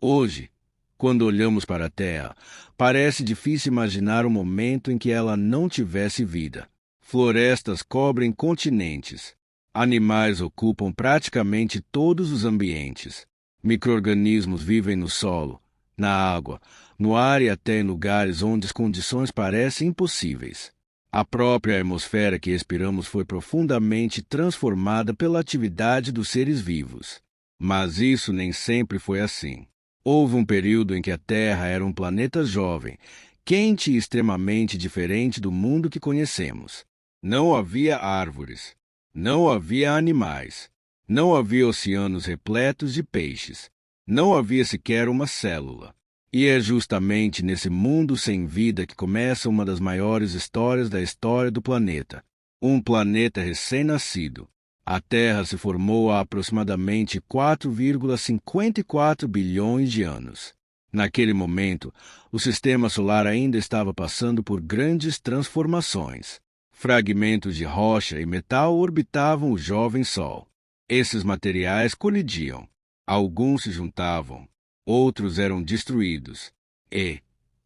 Hoje, quando olhamos para a Terra, parece difícil imaginar um momento em que ela não tivesse vida. Florestas cobrem continentes. Animais ocupam praticamente todos os ambientes. Micro-organismos vivem no solo, na água, no ar e até em lugares onde as condições parecem impossíveis. A própria atmosfera que respiramos foi profundamente transformada pela atividade dos seres vivos. Mas isso nem sempre foi assim. Houve um período em que a Terra era um planeta jovem, quente e extremamente diferente do mundo que conhecemos. Não havia árvores, não havia animais, não havia oceanos repletos de peixes, não havia sequer uma célula. E é justamente nesse mundo sem vida que começa uma das maiores histórias da história do planeta. Um planeta recém-nascido. A Terra se formou há aproximadamente 4,54 bilhões de anos. Naquele momento, o Sistema Solar ainda estava passando por grandes transformações. Fragmentos de rocha e metal orbitavam o jovem Sol. Esses materiais colidiam. Alguns se juntavam, outros eram destruídos. E,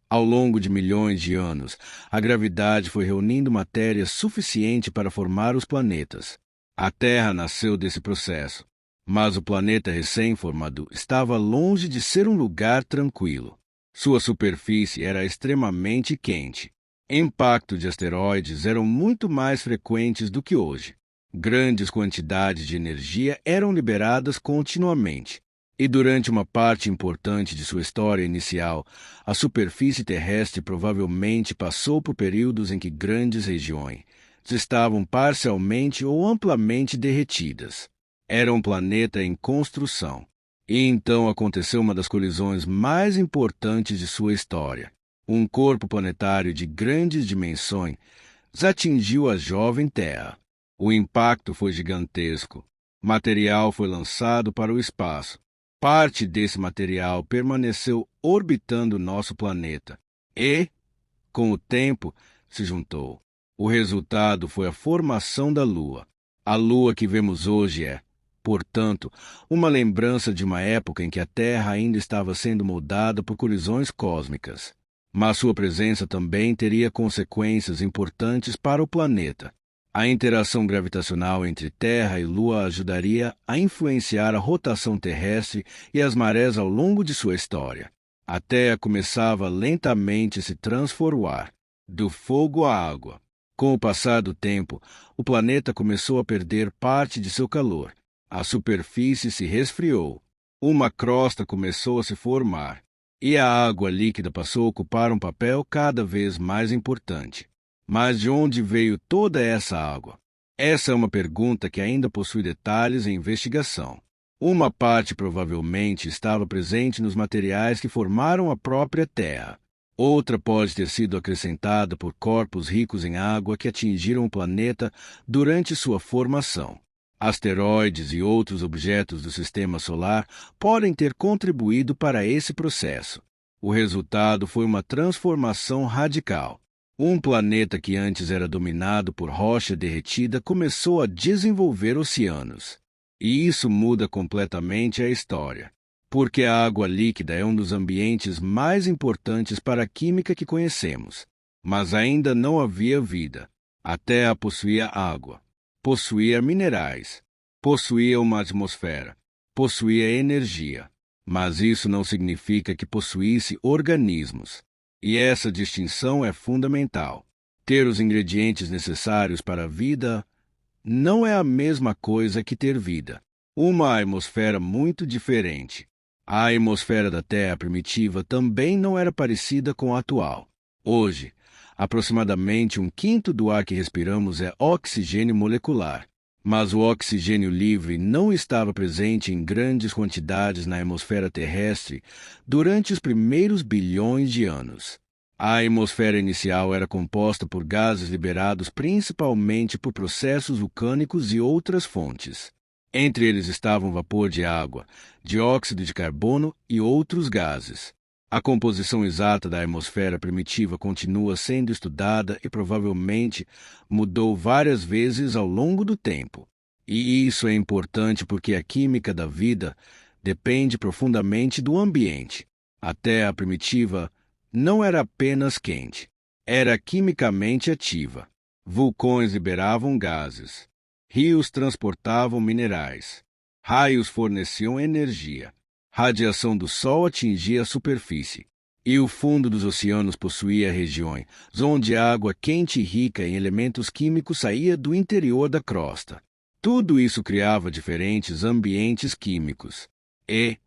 ao longo de milhões de anos, a gravidade foi reunindo matéria suficiente para formar os planetas. A Terra nasceu desse processo, mas o planeta recém-formado estava longe de ser um lugar tranquilo. Sua superfície era extremamente quente. Impactos de asteroides eram muito mais frequentes do que hoje. Grandes quantidades de energia eram liberadas continuamente. E durante uma parte importante de sua história inicial, a superfície terrestre provavelmente passou por períodos em que grandes regiões estavam parcialmente ou amplamente derretidas. Era um planeta em construção. E então aconteceu uma das colisões mais importantes de sua história. Um corpo planetário de grandes dimensões atingiu a jovem Terra. O impacto foi gigantesco. Material foi lançado para o espaço. Parte desse material permaneceu orbitando nosso planeta e, com o tempo, se juntou. O resultado foi a formação da Lua. A Lua que vemos hoje é, portanto, uma lembrança de uma época em que a Terra ainda estava sendo moldada por colisões cósmicas. Mas sua presença também teria consequências importantes para o planeta. A interação gravitacional entre Terra e Lua ajudaria a influenciar a rotação terrestre e as marés ao longo de sua história. A Terra começava lentamente a se transformar, do fogo à água. Com o passar do tempo, o planeta começou a perder parte de seu calor. A superfície se resfriou. Uma crosta começou a se formar. E a água líquida passou a ocupar um papel cada vez mais importante. Mas de onde veio toda essa água? Essa é uma pergunta que ainda possui detalhes em investigação. Uma parte provavelmente estava presente nos materiais que formaram a própria Terra. Outra pode ter sido acrescentada por corpos ricos em água que atingiram o planeta durante sua formação. Asteroides e outros objetos do Sistema Solar podem ter contribuído para esse processo. O resultado foi uma transformação radical. Um planeta que antes era dominado por rocha derretida começou a desenvolver oceanos. E isso muda completamente a história, porque a água líquida é um dos ambientes mais importantes para a química que conhecemos. Mas ainda não havia vida. A Terra possuía água, possuía minerais, possuía uma atmosfera, possuía energia. Mas isso não significa que possuísse organismos. E essa distinção é fundamental. Ter os ingredientes necessários para a vida não é a mesma coisa que ter vida. Uma atmosfera muito diferente. A atmosfera da Terra primitiva também não era parecida com a atual. Hoje, aproximadamente um quinto do ar que respiramos é oxigênio molecular. Mas o oxigênio livre não estava presente em grandes quantidades na atmosfera terrestre durante os primeiros bilhões de anos. A atmosfera inicial era composta por gases liberados principalmente por processos vulcânicos e outras fontes. Entre eles estavam vapor de água, dióxido de carbono e outros gases. A composição exata da atmosfera primitiva continua sendo estudada e provavelmente mudou várias vezes ao longo do tempo. E isso é importante porque a química da vida depende profundamente do ambiente. A Terra primitiva não era apenas quente, era quimicamente ativa. Vulcões liberavam gases, rios transportavam minerais, raios forneciam energia, radiação do Sol atingia a superfície, e o fundo dos oceanos possuía regiões onde a água quente e rica em elementos químicos saía do interior da crosta. Tudo isso criava diferentes ambientes químicos. E,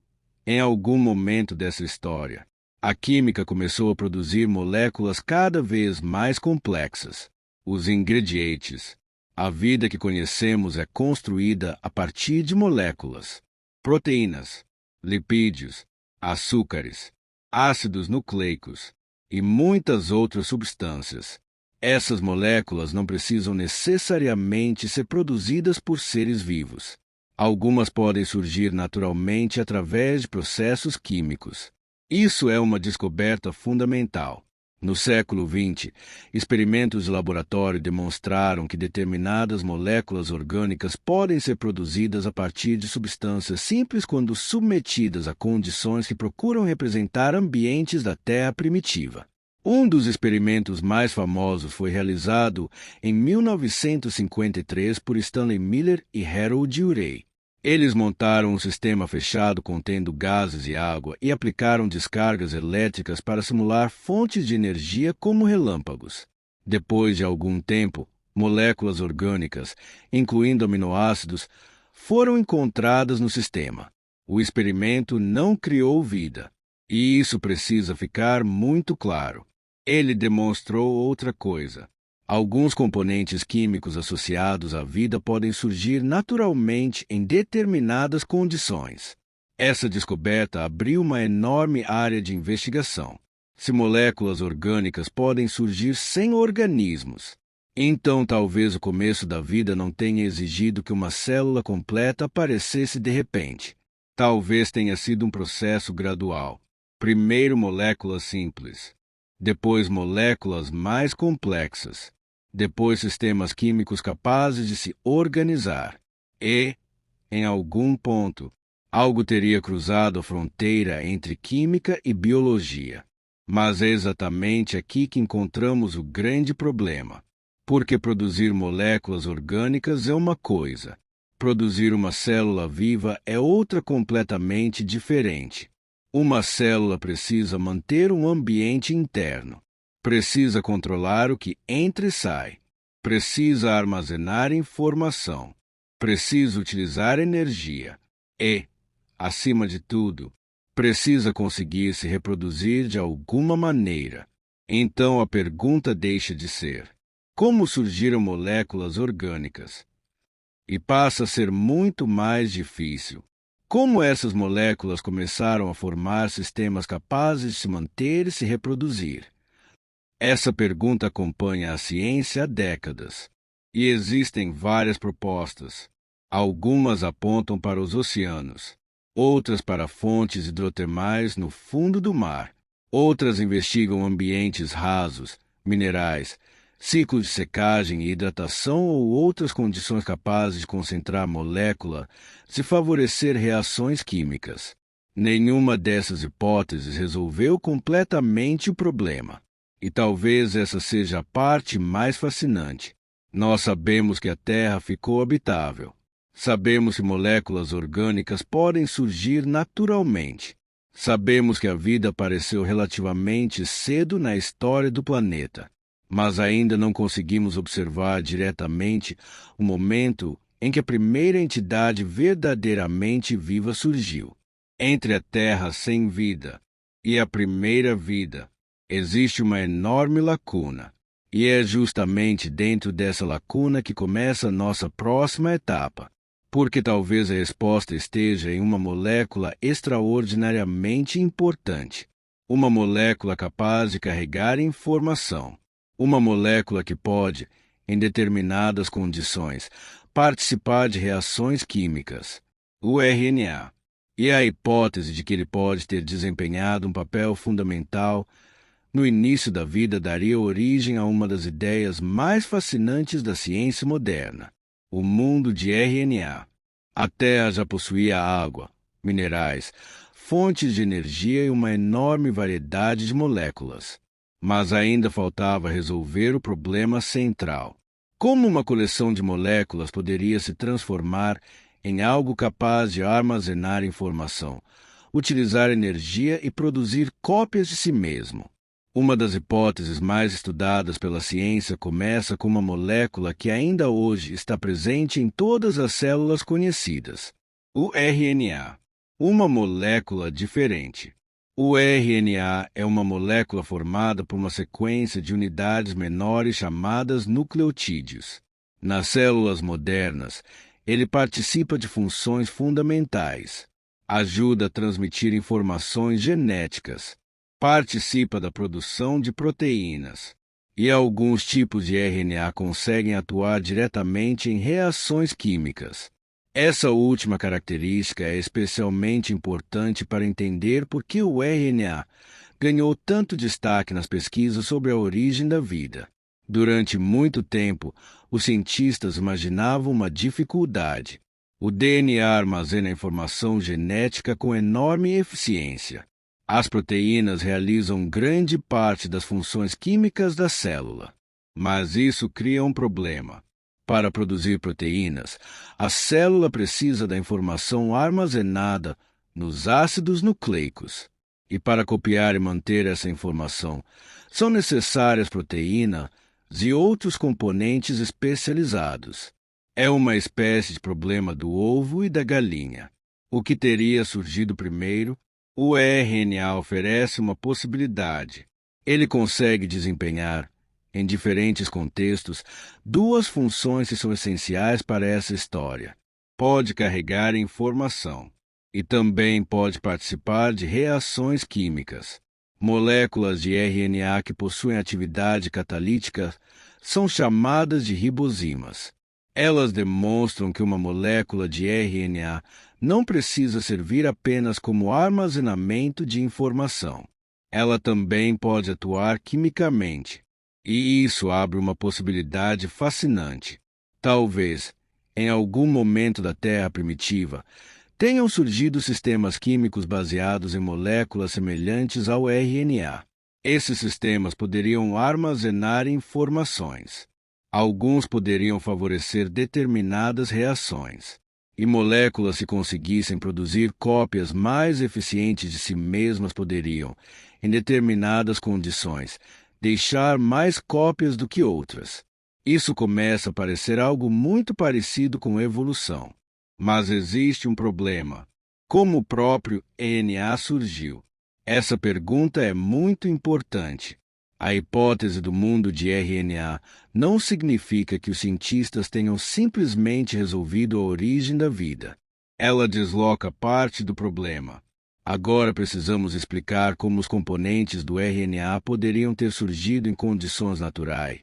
em algum momento dessa história, a química começou a produzir moléculas cada vez mais complexas. Os ingredientes. A vida que conhecemos é construída a partir de moléculas, proteínas, lipídios, açúcares, ácidos nucleicos e muitas outras substâncias. Essas moléculas não precisam necessariamente ser produzidas por seres vivos. Algumas podem surgir naturalmente através de processos químicos. Isso é uma descoberta fundamental. No século XX, experimentos de laboratório demonstraram que determinadas moléculas orgânicas podem ser produzidas a partir de substâncias simples quando submetidas a condições que procuram representar ambientes da Terra primitiva. Um dos experimentos mais famosos foi realizado em 1953 por Stanley Miller e Harold Urey. Eles montaram um sistema fechado contendo gases e água e aplicaram descargas elétricas para simular fontes de energia como relâmpagos. Depois de algum tempo, moléculas orgânicas, incluindo aminoácidos, foram encontradas no sistema. O experimento não criou vida, e isso precisa ficar muito claro. Ele demonstrou outra coisa. Alguns componentes químicos associados à vida podem surgir naturalmente em determinadas condições. Essa descoberta abriu uma enorme área de investigação. Se moléculas orgânicas podem surgir sem organismos, então talvez o começo da vida não tenha exigido que uma célula completa aparecesse de repente. Talvez tenha sido um processo gradual. Primeiro moléculas simples, depois moléculas mais complexas, depois sistemas químicos capazes de se organizar. E, em algum ponto, algo teria cruzado a fronteira entre química e biologia. Mas é exatamente aqui que encontramos o grande problema. Porque produzir moléculas orgânicas é uma coisa, produzir uma célula viva é outra completamente diferente. Uma célula precisa manter um ambiente interno. Precisa controlar o que entra e sai. Precisa armazenar informação. Precisa utilizar energia. E, acima de tudo, precisa conseguir se reproduzir de alguma maneira. Então a pergunta deixa de ser: como surgiram moléculas orgânicas? E passa a ser muito mais difícil. Como essas moléculas começaram a formar sistemas capazes de se manter e se reproduzir? Essa pergunta acompanha a ciência há décadas, e existem várias propostas. Algumas apontam para os oceanos, outras para fontes hidrotermais no fundo do mar, outras investigam ambientes rasos, minerais, ciclos de secagem e hidratação ou outras condições capazes de concentrar molécula se favorecer reações químicas. Nenhuma dessas hipóteses resolveu completamente o problema. E talvez essa seja a parte mais fascinante. Nós sabemos que a Terra ficou habitável. Sabemos que moléculas orgânicas podem surgir naturalmente. Sabemos que a vida apareceu relativamente cedo na história do planeta. Mas ainda não conseguimos observar diretamente o momento em que a primeira entidade verdadeiramente viva surgiu. Entre a Terra sem vida e a primeira vida, existe uma enorme lacuna, e é justamente dentro dessa lacuna que começa a nossa próxima etapa, porque talvez a resposta esteja em uma molécula extraordinariamente importante, uma molécula capaz de carregar informação, uma molécula que pode, em determinadas condições, participar de reações químicas, o RNA, e a hipótese de que ele pode ter desempenhado um papel fundamental no início da vida daria origem a uma das ideias mais fascinantes da ciência moderna, o mundo de RNA. A Terra já possuía água, minerais, fontes de energia e uma enorme variedade de moléculas. Mas ainda faltava resolver o problema central. Como uma coleção de moléculas poderia se transformar em algo capaz de armazenar informação, utilizar energia e produzir cópias de si mesmo? Uma das hipóteses mais estudadas pela ciência começa com uma molécula que ainda hoje está presente em todas as células conhecidas: o RNA. Uma molécula diferente. O RNA é uma molécula formada por uma sequência de unidades menores chamadas nucleotídeos. Nas células modernas, ele participa de funções fundamentais. Ajuda a transmitir informações genéticas. Participa da produção de proteínas. E alguns tipos de RNA conseguem atuar diretamente em reações químicas. Essa última característica é especialmente importante para entender por que o RNA ganhou tanto destaque nas pesquisas sobre a origem da vida. Durante muito tempo, os cientistas imaginavam uma dificuldade. O DNA armazena informação genética com enorme eficiência. As proteínas realizam grande parte das funções químicas da célula. Mas isso cria um problema. Para produzir proteínas, a célula precisa da informação armazenada nos ácidos nucleicos. E para copiar e manter essa informação, são necessárias proteínas e outros componentes especializados. É uma espécie de problema do ovo e da galinha. O que teria surgido primeiro? O RNA oferece uma possibilidade. Ele consegue desempenhar, em diferentes contextos, duas funções que são essenciais para essa história. Pode carregar informação e também pode participar de reações químicas. Moléculas de RNA que possuem atividade catalítica são chamadas de ribozimas. Elas demonstram que uma molécula de RNA não precisa servir apenas como armazenamento de informação. Ela também pode atuar quimicamente. E isso abre uma possibilidade fascinante. Talvez, em algum momento da Terra primitiva, tenham surgido sistemas químicos baseados em moléculas semelhantes ao RNA. Esses sistemas poderiam armazenar informações. Alguns poderiam favorecer determinadas reações. E moléculas, se conseguissem produzir cópias mais eficientes de si mesmas, poderiam, em determinadas condições, deixar mais cópias do que outras. Isso começa a parecer algo muito parecido com evolução. Mas existe um problema. Como o próprio RNA surgiu? Essa pergunta é muito importante. A hipótese do mundo de RNA não significa que os cientistas tenham simplesmente resolvido a origem da vida. Ela desloca parte do problema. Agora precisamos explicar como os componentes do RNA poderiam ter surgido em condições naturais,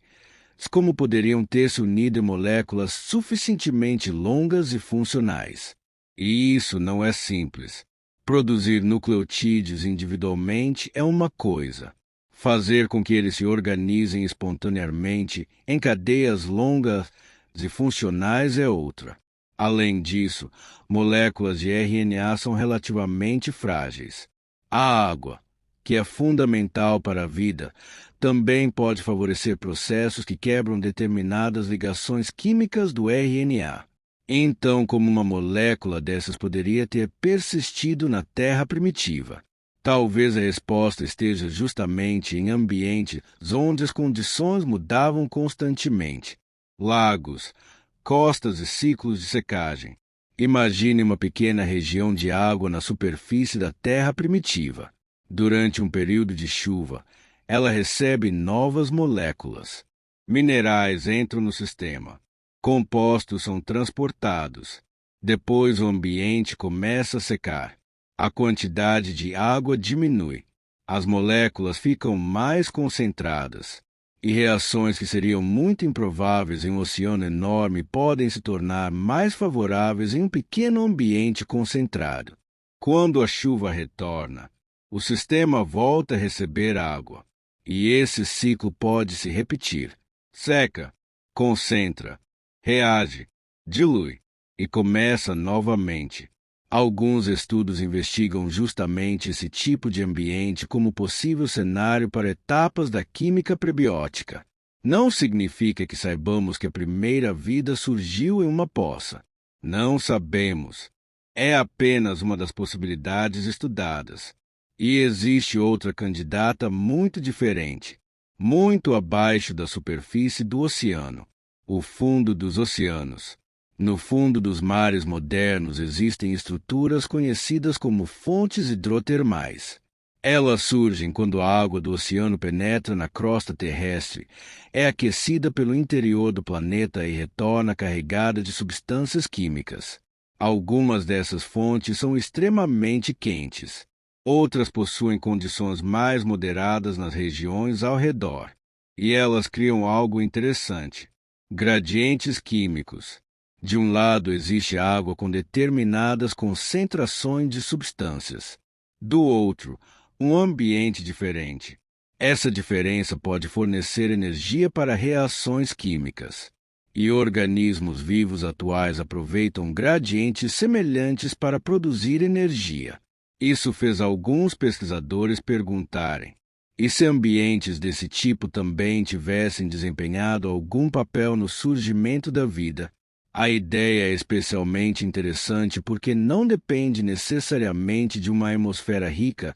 como poderiam ter se unido em moléculas suficientemente longas e funcionais. E isso não é simples. Produzir nucleotídeos individualmente é uma coisa. Fazer com que eles se organizem espontaneamente em cadeias longas e funcionais é outra. Além disso, moléculas de RNA são relativamente frágeis. A água, que é fundamental para a vida, também pode favorecer processos que quebram determinadas ligações químicas do RNA. Então, como uma molécula dessas poderia ter persistido na Terra primitiva? Talvez a resposta esteja justamente em ambientes onde as condições mudavam constantemente. Lagos, costas e ciclos de secagem. Imagine uma pequena região de água na superfície da Terra primitiva. Durante um período de chuva, ela recebe novas moléculas. Minerais entram no sistema. Compostos são transportados. Depois o ambiente começa a secar. A quantidade de água diminui. As moléculas ficam mais concentradas. E reações que seriam muito improváveis em um oceano enorme podem se tornar mais favoráveis em um pequeno ambiente concentrado. Quando a chuva retorna, o sistema volta a receber água. E esse ciclo pode se repetir. Seca, concentra, reage, dilui e começa novamente. Alguns estudos investigam justamente esse tipo de ambiente como possível cenário para etapas da química prebiótica. Não significa que saibamos que a primeira vida surgiu em uma poça. Não sabemos. É apenas uma das possibilidades estudadas. E existe outra candidata muito diferente, muito abaixo da superfície do oceano, o fundo dos oceanos. No fundo dos mares modernos existem estruturas conhecidas como fontes hidrotermais. Elas surgem quando a água do oceano penetra na crosta terrestre, é aquecida pelo interior do planeta e retorna carregada de substâncias químicas. Algumas dessas fontes são extremamente quentes. Outras possuem condições mais moderadas nas regiões ao redor. E elas criam algo interessante: gradientes químicos. De um lado existe água com determinadas concentrações de substâncias. Do outro, um ambiente diferente. Essa diferença pode fornecer energia para reações químicas. E organismos vivos atuais aproveitam gradientes semelhantes para produzir energia. Isso fez alguns pesquisadores perguntarem: e se ambientes desse tipo também tivessem desempenhado algum papel no surgimento da vida? A ideia é especialmente interessante porque não depende necessariamente de uma atmosfera rica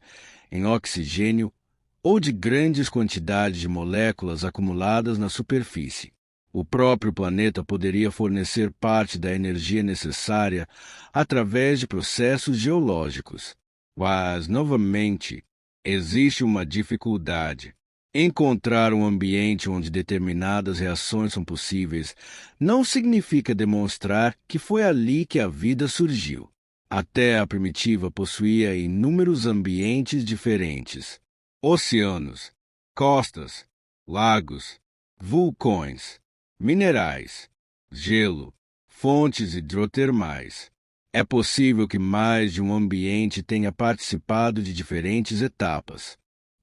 em oxigênio ou de grandes quantidades de moléculas acumuladas na superfície. O próprio planeta poderia fornecer parte da energia necessária através de processos geológicos. Mas, novamente, existe uma dificuldade. Encontrar um ambiente onde determinadas reações são possíveis não significa demonstrar que foi ali que a vida surgiu. A Terra primitiva possuía inúmeros ambientes diferentes: oceanos, costas, lagos, vulcões, minerais, gelo, fontes hidrotermais. É possível que mais de um ambiente tenha participado de diferentes etapas.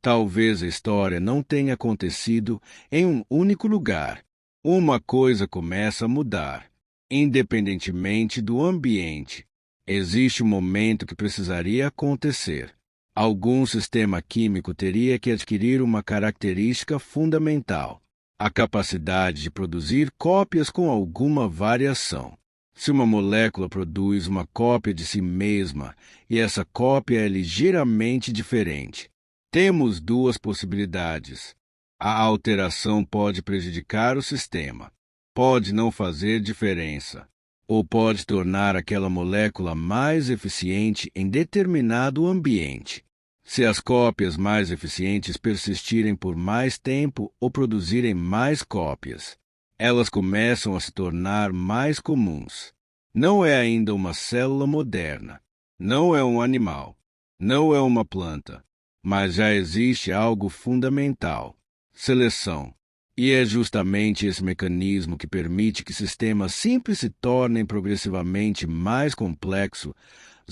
Talvez a história não tenha acontecido em um único lugar. Uma coisa começa a mudar, independentemente do ambiente. Existe um momento que precisaria acontecer. Algum sistema químico teria que adquirir uma característica fundamental: a capacidade de produzir cópias com alguma variação. Se uma molécula produz uma cópia de si mesma e essa cópia é ligeiramente diferente, temos duas possibilidades. A alteração pode prejudicar o sistema, pode não fazer diferença, ou pode tornar aquela molécula mais eficiente em determinado ambiente. Se as cópias mais eficientes persistirem por mais tempo ou produzirem mais cópias, elas começam a se tornar mais comuns. Não é ainda uma célula moderna, não é um animal, não é uma planta, mas já existe algo fundamental: seleção. E é justamente esse mecanismo que permite que sistemas simples se tornem progressivamente mais complexos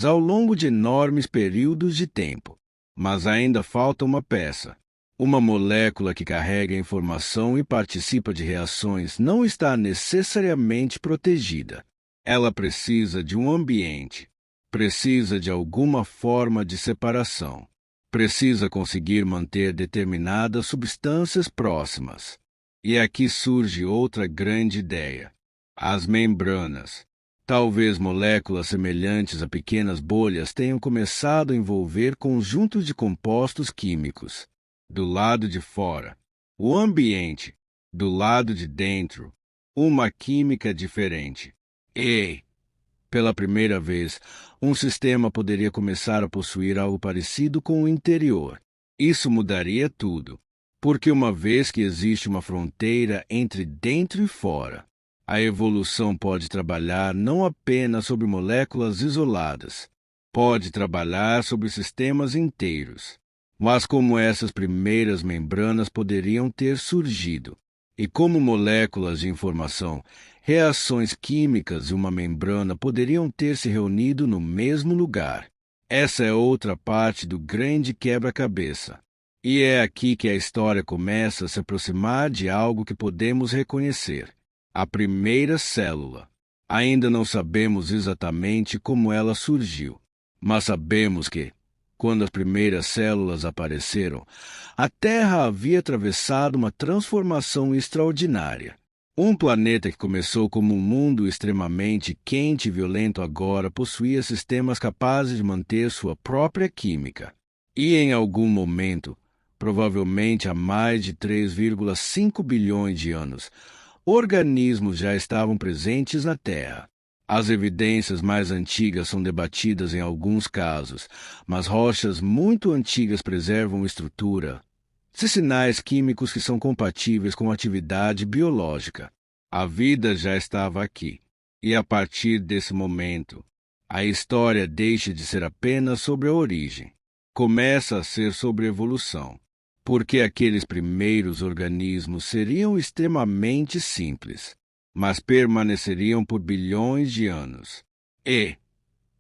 ao longo de enormes períodos de tempo. Mas ainda falta uma peça. Uma molécula que carrega informação e participa de reações não está necessariamente protegida. Ela precisa de um ambiente, precisa de alguma forma de separação, precisa conseguir manter determinadas substâncias próximas. E aqui surge outra grande ideia: as membranas. Talvez moléculas semelhantes a pequenas bolhas tenham começado a envolver conjuntos de compostos químicos. Do lado de fora, o ambiente; do lado de dentro, uma química diferente. E, pela primeira vez, um sistema poderia começar a possuir algo parecido com o interior. Isso mudaria tudo, porque uma vez que existe uma fronteira entre dentro e fora, a evolução pode trabalhar não apenas sobre moléculas isoladas, pode trabalhar sobre sistemas inteiros. Mas como essas primeiras membranas poderiam ter surgido? E como moléculas de informação, reações químicas e uma membrana poderiam ter se reunido no mesmo lugar? Essa é outra parte do grande quebra-cabeça. E é aqui que a história começa a se aproximar de algo que podemos reconhecer: a primeira célula. Ainda não sabemos exatamente como ela surgiu, mas sabemos que, quando as primeiras células apareceram, a Terra havia atravessado uma transformação extraordinária. Um planeta que começou como um mundo extremamente quente e violento agora possuía sistemas capazes de manter sua própria química. E em algum momento, provavelmente há mais de 3,5 bilhões de anos, organismos já estavam presentes na Terra. As evidências mais antigas são debatidas em alguns casos, mas rochas muito antigas preservam estrutura e sinais químicos que são compatíveis com a atividade biológica. A vida já estava aqui, e a partir desse momento, a história deixa de ser apenas sobre a origem. Começa a ser sobre evolução, porque aqueles primeiros organismos seriam extremamente simples, mas permaneceriam por bilhões de anos. E,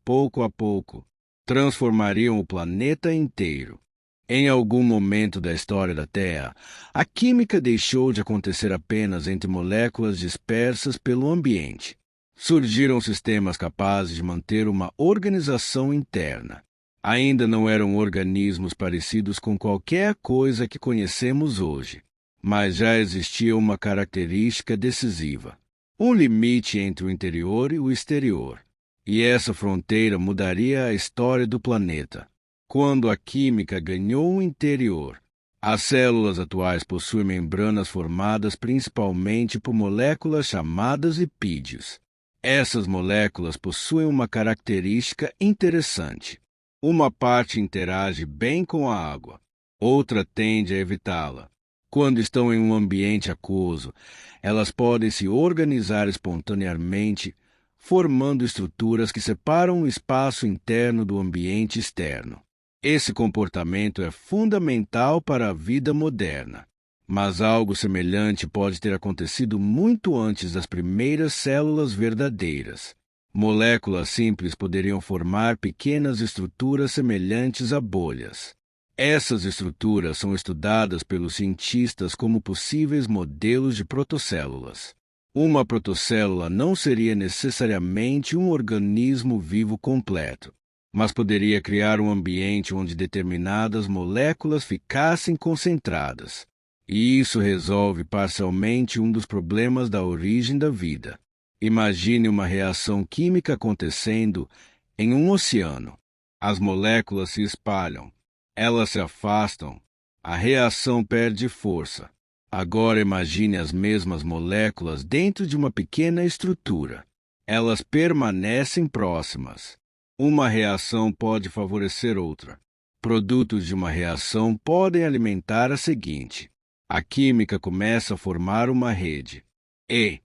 pouco a pouco, transformariam o planeta inteiro. Em algum momento da história da Terra, a química deixou de acontecer apenas entre moléculas dispersas pelo ambiente. Surgiram sistemas capazes de manter uma organização interna. Ainda não eram organismos parecidos com qualquer coisa que conhecemos hoje, mas já existia uma característica decisiva: um limite entre o interior e o exterior. E essa fronteira mudaria a história do planeta. Quando a química ganhou o interior, as células atuais possuem membranas formadas principalmente por moléculas chamadas lipídios. Essas moléculas possuem uma característica interessante. Uma parte interage bem com a água, outra tende a evitá-la. Quando estão em um ambiente aquoso, elas podem se organizar espontaneamente, formando estruturas que separam o espaço interno do ambiente externo. Esse comportamento é fundamental para a vida moderna, mas algo semelhante pode ter acontecido muito antes das primeiras células verdadeiras. Moléculas simples poderiam formar pequenas estruturas semelhantes a bolhas. Essas estruturas são estudadas pelos cientistas como possíveis modelos de protocélulas. Uma protocélula não seria necessariamente um organismo vivo completo, mas poderia criar um ambiente onde determinadas moléculas ficassem concentradas. E isso resolve parcialmente um dos problemas da origem da vida. Imagine uma reação química acontecendo em um oceano. As moléculas se espalham, elas se afastam, a reação perde força. Agora imagine as mesmas moléculas dentro de uma pequena estrutura. Elas permanecem próximas. Uma reação pode favorecer outra. Produtos de uma reação podem alimentar a seguinte. A química começa a formar uma rede. E,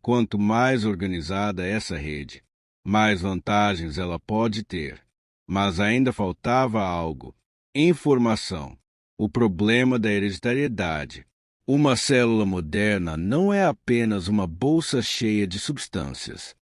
quanto mais organizada essa rede, mais vantagens ela pode ter. Mas ainda faltava algo: informação. O problema da hereditariedade. Uma célula moderna não é apenas uma bolsa cheia de substâncias.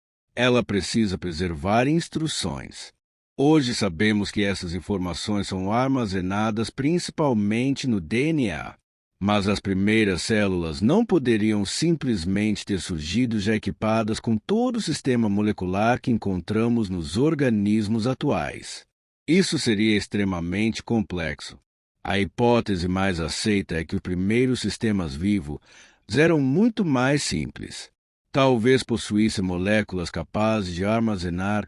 Ela precisa preservar instruções. Hoje sabemos que essas informações são armazenadas principalmente no DNA. Mas as primeiras células não poderiam simplesmente ter surgido já equipadas com todo o sistema molecular que encontramos nos organismos atuais. Isso seria extremamente complexo. A hipótese mais aceita é que os primeiros sistemas vivos eram muito mais simples. Talvez possuíssem moléculas capazes de armazenar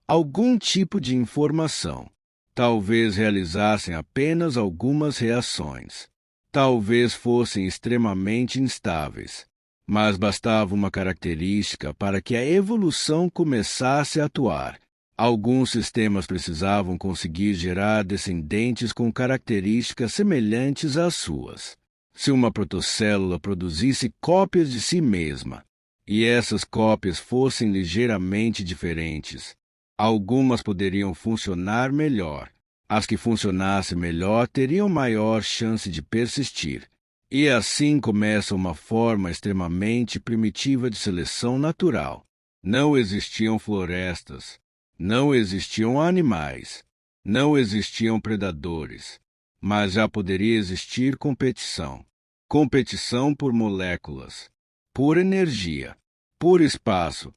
algum tipo de informação. Talvez realizassem apenas algumas reações. Talvez fossem extremamente instáveis, mas bastava uma característica para que a evolução começasse a atuar. Alguns sistemas precisavam conseguir gerar descendentes com características semelhantes às suas. Se uma protocélula produzisse cópias de si mesma, e essas cópias fossem ligeiramente diferentes, algumas poderiam funcionar melhor. As que funcionassem melhor teriam maior chance de persistir. E assim começa uma forma extremamente primitiva de seleção natural. Não existiam florestas, não existiam animais, não existiam predadores, mas já poderia existir competição. Competição por moléculas, por energia, por espaço,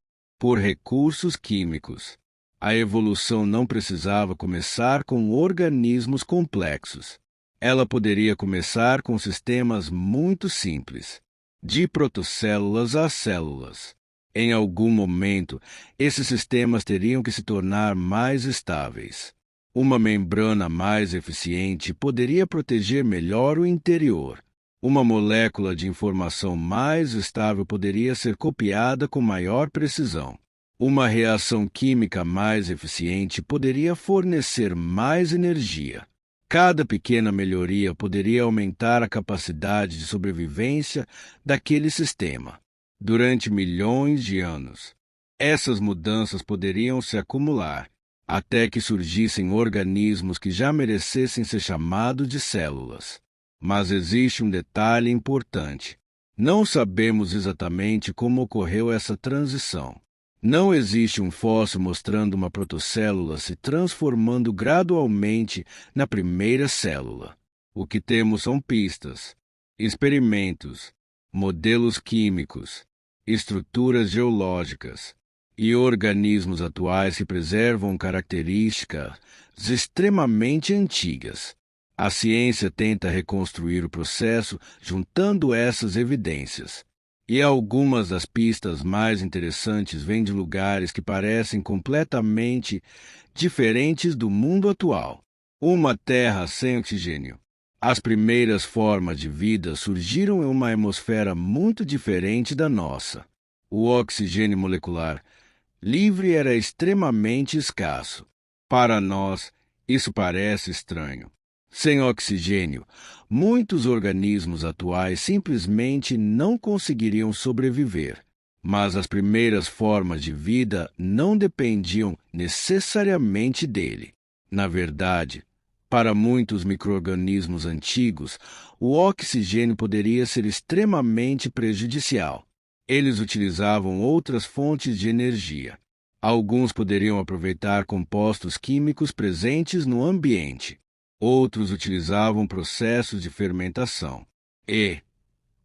por recursos químicos. A evolução não precisava começar com organismos complexos. Ela poderia começar com sistemas muito simples, de protocélulas a células. Em algum momento, esses sistemas teriam que se tornar mais estáveis. Uma membrana mais eficiente poderia proteger melhor o interior. Uma molécula de informação mais estável poderia ser copiada com maior precisão. Uma reação química mais eficiente poderia fornecer mais energia. Cada pequena melhoria poderia aumentar a capacidade de sobrevivência daquele sistema. Durante milhões de anos, essas mudanças poderiam se acumular, até que surgissem organismos que já merecessem ser chamados de células. Mas existe um detalhe importante. Não sabemos exatamente como ocorreu essa transição. Não existe um fóssil mostrando uma protocélula se transformando gradualmente na primeira célula. O que temos são pistas, experimentos, modelos químicos, estruturas geológicas e organismos atuais que preservam características extremamente antigas. A ciência tenta reconstruir o processo juntando essas evidências. E algumas das pistas mais interessantes vêm de lugares que parecem completamente diferentes do mundo atual. Uma Terra sem oxigênio. As primeiras formas de vida surgiram em uma atmosfera muito diferente da nossa. O oxigênio molecular livre era extremamente escasso. Para nós, isso parece estranho. Sem oxigênio, muitos organismos atuais simplesmente não conseguiriam sobreviver. Mas as primeiras formas de vida não dependiam necessariamente dele. Na verdade, para muitos micro-organismos antigos, o oxigênio poderia ser extremamente prejudicial. Eles utilizavam outras fontes de energia. Alguns poderiam aproveitar compostos químicos presentes no ambiente. Outros utilizavam processos de fermentação. E,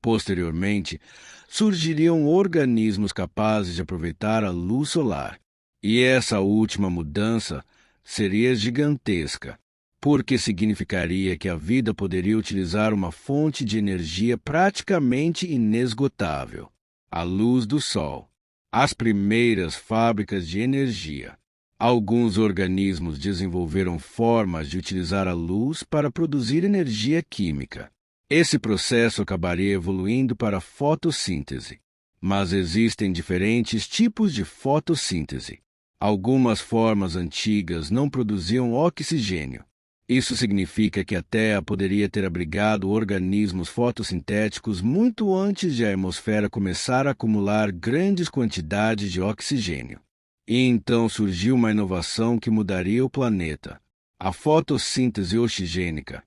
posteriormente, surgiriam organismos capazes de aproveitar a luz solar. E essa última mudança seria gigantesca, porque significaria que a vida poderia utilizar uma fonte de energia praticamente inesgotável, a luz do Sol. As primeiras fábricas de energia. Alguns organismos desenvolveram formas de utilizar a luz para produzir energia química. Esse processo acabaria evoluindo para a fotossíntese. Mas existem diferentes tipos de fotossíntese. Algumas formas antigas não produziam oxigênio. Isso significa que a Terra poderia ter abrigado organismos fotossintéticos muito antes de a atmosfera começar a acumular grandes quantidades de oxigênio. E então surgiu uma inovação que mudaria o planeta: a fotossíntese oxigênica.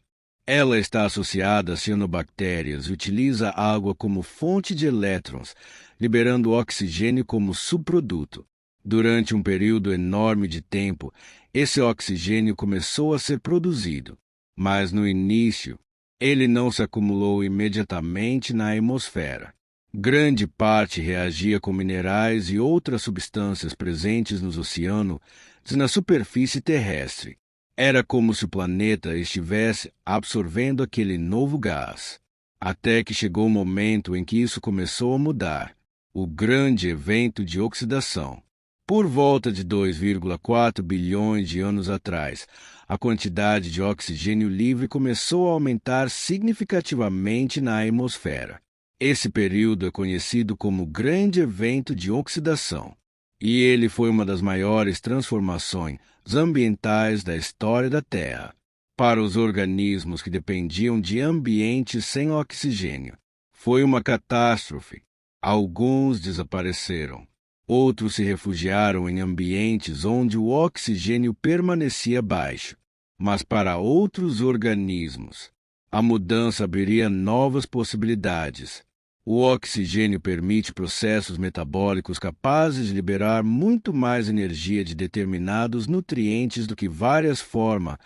Ela está associada a cianobactérias e utiliza a água como fonte de elétrons, liberando oxigênio como subproduto. Durante um período enorme de tempo, esse oxigênio começou a ser produzido, mas no início, ele não se acumulou imediatamente na atmosfera. Grande parte reagia com minerais e outras substâncias presentes nos oceanos e na superfície terrestre. Era como se o planeta estivesse absorvendo aquele novo gás. Até que chegou o momento em que isso começou a mudar, o grande evento de oxidação. Por volta de 2,4 bilhões de anos atrás, a quantidade de oxigênio livre começou a aumentar significativamente na atmosfera. Esse período é conhecido como Grande Evento de Oxidação, e ele foi uma das maiores transformações ambientais da história da Terra. Para os organismos que dependiam de ambientes sem oxigênio, foi uma catástrofe. Alguns desapareceram. Outros se refugiaram em ambientes onde o oxigênio permanecia baixo. Mas para outros organismos, a mudança abriria novas possibilidades. O oxigênio permite processos metabólicos capazes de liberar muito mais energia de determinados nutrientes do que várias formas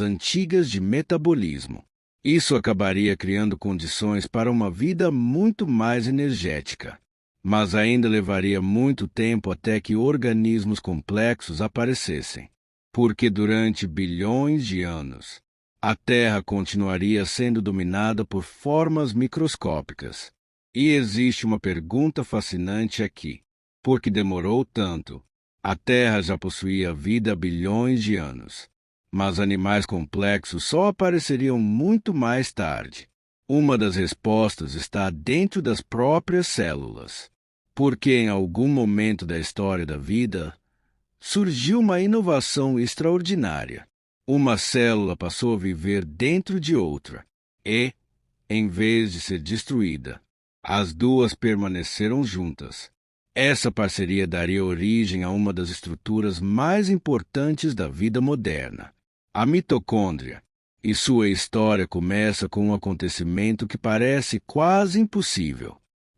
antigas de metabolismo. Isso acabaria criando condições para uma vida muito mais energética. mas ainda levaria muito tempo até que organismos complexos aparecessem, porque durante bilhões de anos, a Terra continuaria sendo dominada por formas microscópicas. E existe uma pergunta fascinante aqui. Por que demorou tanto? A Terra já possuía vida há bilhões de anos, mas animais complexos só apareceriam muito mais tarde. Uma das respostas está dentro das próprias células, porque em algum momento da história da vida, surgiu uma inovação extraordinária. Uma célula passou a viver dentro de outra e, em vez de ser destruída, as duas permaneceram juntas. Essa parceria daria origem a uma das estruturas mais importantes da vida moderna, a mitocôndria. E sua história começa com um acontecimento que parece quase impossível.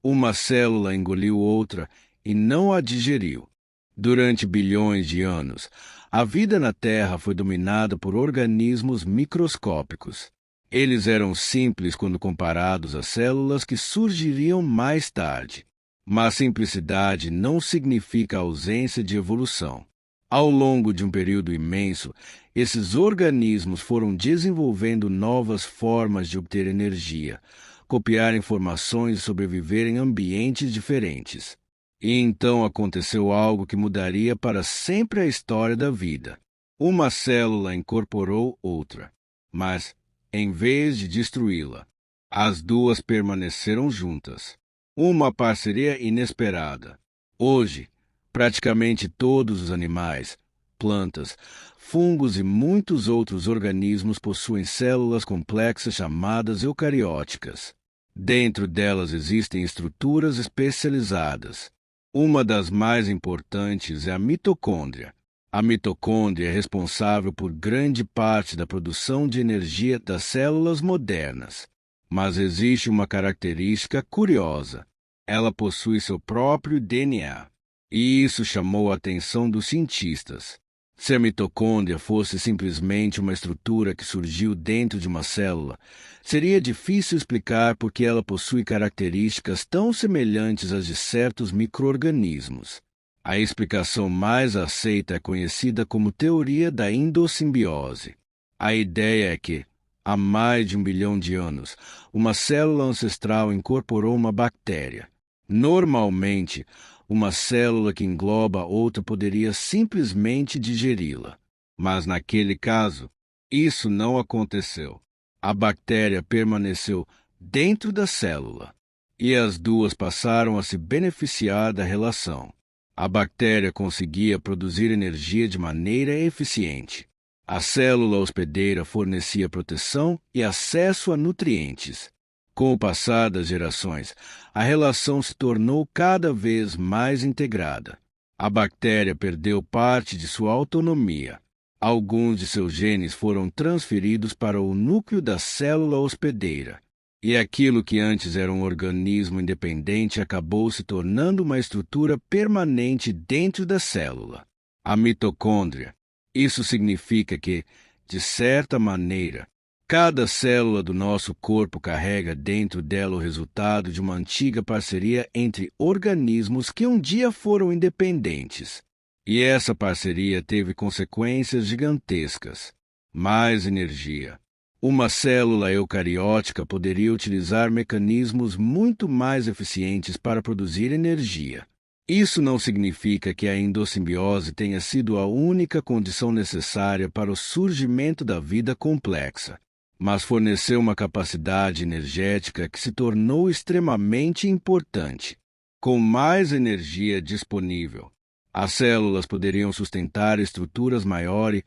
Uma célula engoliu outra e não a digeriu. Durante bilhões de anos, a vida na Terra foi dominada por organismos microscópicos. Eles eram simples quando comparados às células que surgiriam mais tarde. Mas simplicidade não significa ausência de evolução. Ao longo de um período imenso, esses organismos foram desenvolvendo novas formas de obter energia, copiar informações e sobreviver em ambientes diferentes. E então aconteceu algo que mudaria para sempre a história da vida. Uma célula incorporou outra, mas, em vez de destruí-la, as duas permaneceram juntas. Uma parceria inesperada. Hoje, praticamente todos os animais, plantas, fungos e muitos outros organismos possuem células complexas chamadas eucarióticas. Dentro delas existem estruturas especializadas. Uma das mais importantes é a mitocôndria. A mitocôndria é responsável por grande parte da produção de energia das células modernas. Mas existe uma característica curiosa. Ela possui seu próprio DNA. E isso chamou a atenção dos cientistas. Se a mitocôndria fosse simplesmente uma estrutura que surgiu dentro de uma célula, seria difícil explicar por que ela possui características tão semelhantes às de certos micro-organismos. A explicação mais aceita é conhecida como teoria da endossimbiose. A ideia é que, há mais de 1 bilhão de anos, uma célula ancestral incorporou uma bactéria. Normalmente, uma célula que engloba outra poderia simplesmente digeri-la. Mas naquele caso, isso não aconteceu. A bactéria permaneceu dentro da célula, e as duas passaram a se beneficiar da relação. A bactéria conseguia produzir energia de maneira eficiente. A célula hospedeira fornecia proteção e acesso a nutrientes. Com o passar das gerações, a relação se tornou cada vez mais integrada. A bactéria perdeu parte de sua autonomia. Alguns de seus genes foram transferidos para o núcleo da célula hospedeira. E aquilo que antes era um organismo independente acabou se tornando uma estrutura permanente dentro da célula, a mitocôndria. Isso significa que, de certa maneira, cada célula do nosso corpo carrega dentro dela o resultado de uma antiga parceria entre organismos que um dia foram independentes. E essa parceria teve consequências gigantescas. Mais energia. Uma célula eucariótica poderia utilizar mecanismos muito mais eficientes para produzir energia. Isso não significa que a endossimbiose tenha sido a única condição necessária para o surgimento da vida complexa, mas forneceu uma capacidade energética que se tornou extremamente importante. Com mais energia disponível, as células poderiam sustentar estruturas maiores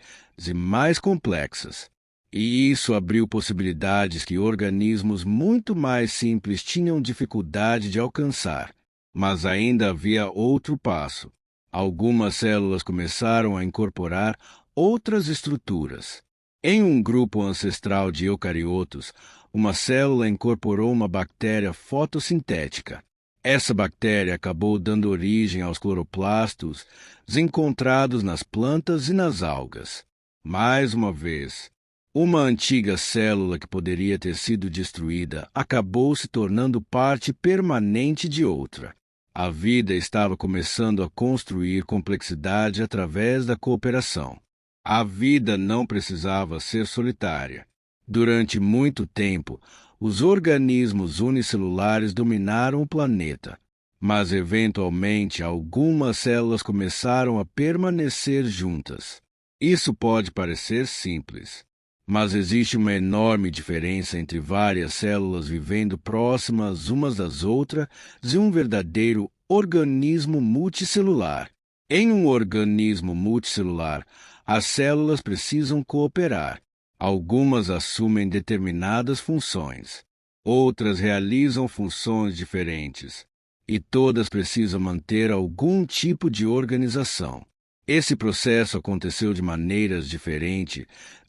e mais complexas. E isso abriu possibilidades que organismos muito mais simples tinham dificuldade de alcançar. Mas ainda havia outro passo. Algumas células começaram a incorporar outras estruturas. Em um grupo ancestral de eucariotos, uma célula incorporou uma bactéria fotossintética. Essa bactéria acabou dando origem aos cloroplastos encontrados nas plantas e nas algas. Mais uma vez, uma antiga célula que poderia ter sido destruída acabou se tornando parte permanente de outra. A vida estava começando a construir complexidade através da cooperação. A vida não precisava ser solitária. Durante muito tempo, os organismos unicelulares dominaram o planeta, mas eventualmente algumas células começaram a permanecer juntas. Isso pode parecer simples, mas existe uma enorme diferença entre várias células vivendo próximas umas das outras e um verdadeiro organismo multicelular. Em um organismo multicelular, as células precisam cooperar. Algumas assumem determinadas funções, outras realizam funções diferentes, e todas precisam manter algum tipo de organização. Esse processo aconteceu de maneiras diferentes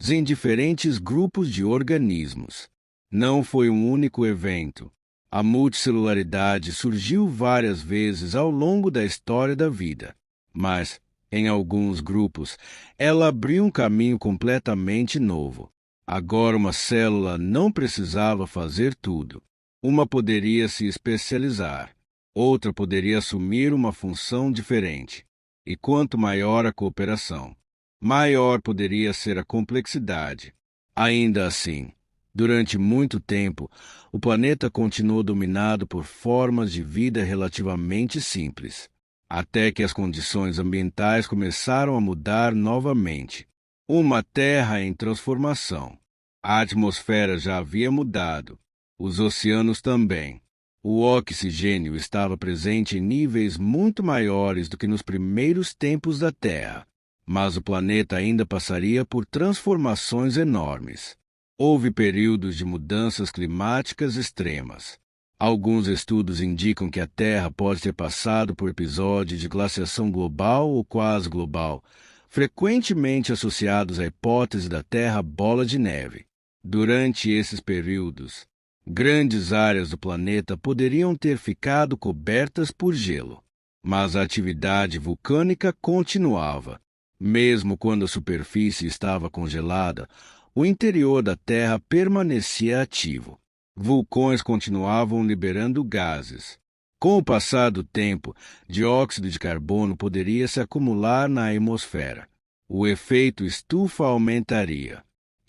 em diferentes grupos de organismos. Não foi um único evento. A multicelularidade surgiu várias vezes ao longo da história da vida, mas, em alguns grupos, ela abriu um caminho completamente novo. Agora uma célula não precisava fazer tudo. Uma poderia se especializar, outra poderia assumir uma função diferente. E quanto maior a cooperação, maior poderia ser a complexidade. Ainda assim, durante muito tempo, o planeta continuou dominado por formas de vida relativamente simples, até que as condições ambientais começaram a mudar novamente. Uma Terra em transformação. A atmosfera já havia mudado, os oceanos também. O oxigênio estava presente em níveis muito maiores do que nos primeiros tempos da Terra, mas o planeta ainda passaria por transformações enormes. Houve períodos de mudanças climáticas extremas. Alguns estudos indicam que a Terra pode ter passado por episódios de glaciação global ou quase global, frequentemente associados à hipótese da Terra bola de neve. Durante esses períodos, grandes áreas do planeta poderiam ter ficado cobertas por gelo, mas a atividade vulcânica continuava. Mesmo quando a superfície estava congelada, o interior da Terra permanecia ativo. Vulcões continuavam liberando gases. Com o passar do tempo, dióxido de carbono poderia se acumular na atmosfera. O efeito estufa aumentaria.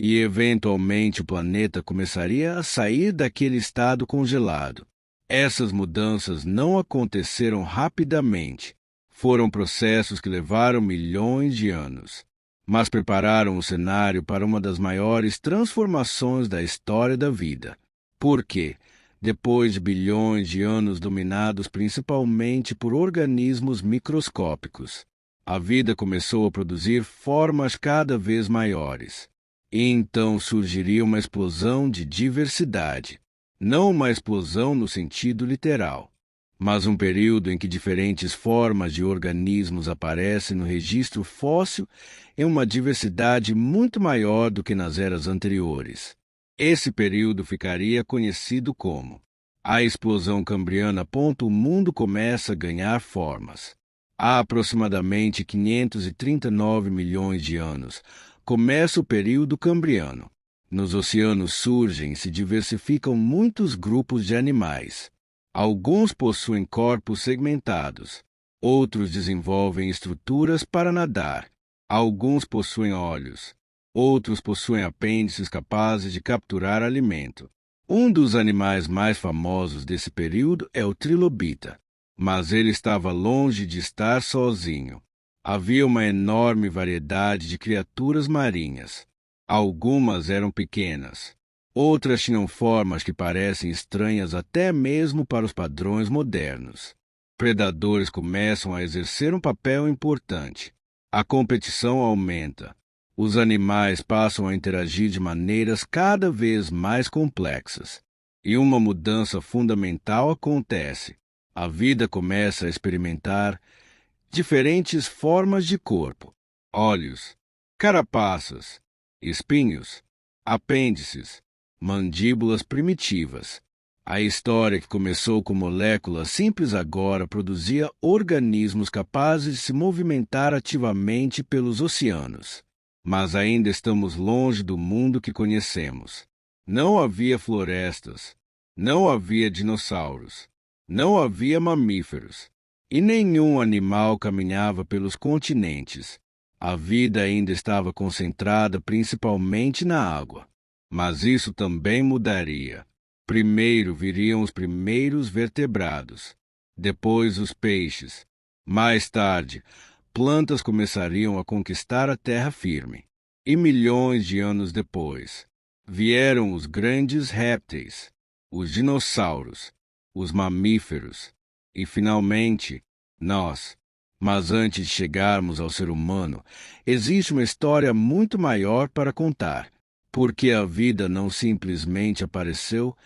E, eventualmente, o planeta começaria a sair daquele estado congelado. Essas mudanças não aconteceram rapidamente. Foram processos que levaram milhões de anos, mas prepararam o cenário para uma das maiores transformações da história da vida. Por quê? Depois de bilhões de anos dominados principalmente por organismos microscópicos, a vida começou a produzir formas cada vez maiores. E então surgiria uma explosão de diversidade. Não uma explosão no sentido literal, mas um período em que diferentes formas de organismos aparecem no registro fóssil em uma diversidade muito maior do que nas eras anteriores. Esse período ficaria conhecido como a explosão cambriana. O mundo começa a ganhar formas. Há aproximadamente 539 milhões de anos, começa o período cambriano. Nos oceanos surgem e se diversificam muitos grupos de animais. Alguns possuem corpos segmentados, outros desenvolvem estruturas para nadar. Alguns possuem olhos, outros possuem apêndices capazes de capturar alimento. Um dos animais mais famosos desse período é o trilobita, mas ele estava longe de estar sozinho. Havia uma enorme variedade de criaturas marinhas. Algumas eram pequenas, outras tinham formas que parecem estranhas até mesmo para os padrões modernos. Predadores começam a exercer um papel importante. A competição aumenta. Os animais passam a interagir de maneiras cada vez mais complexas. E uma mudança fundamental acontece. A vida começa a experimentar diferentes formas de corpo: olhos, carapaças, espinhos, apêndices, mandíbulas primitivas. A história que começou com moléculas simples agora produzia organismos capazes de se movimentar ativamente pelos oceanos. Mas ainda estamos longe do mundo que conhecemos. Não havia florestas, não havia dinossauros, Não havia mamíferos, e nenhum animal caminhava pelos continentes. A vida ainda estava concentrada principalmente na água. Mas isso também mudaria. Primeiro viriam os primeiros vertebrados, depois os peixes. Mais tarde, plantas começariam a conquistar a terra firme. E milhões de anos depois, vieram os grandes répteis, os dinossauros, os mamíferos e, finalmente, nós. Mas antes de chegarmos ao ser humano, existe uma história muito maior para contar, porque a vida não simplesmente apareceu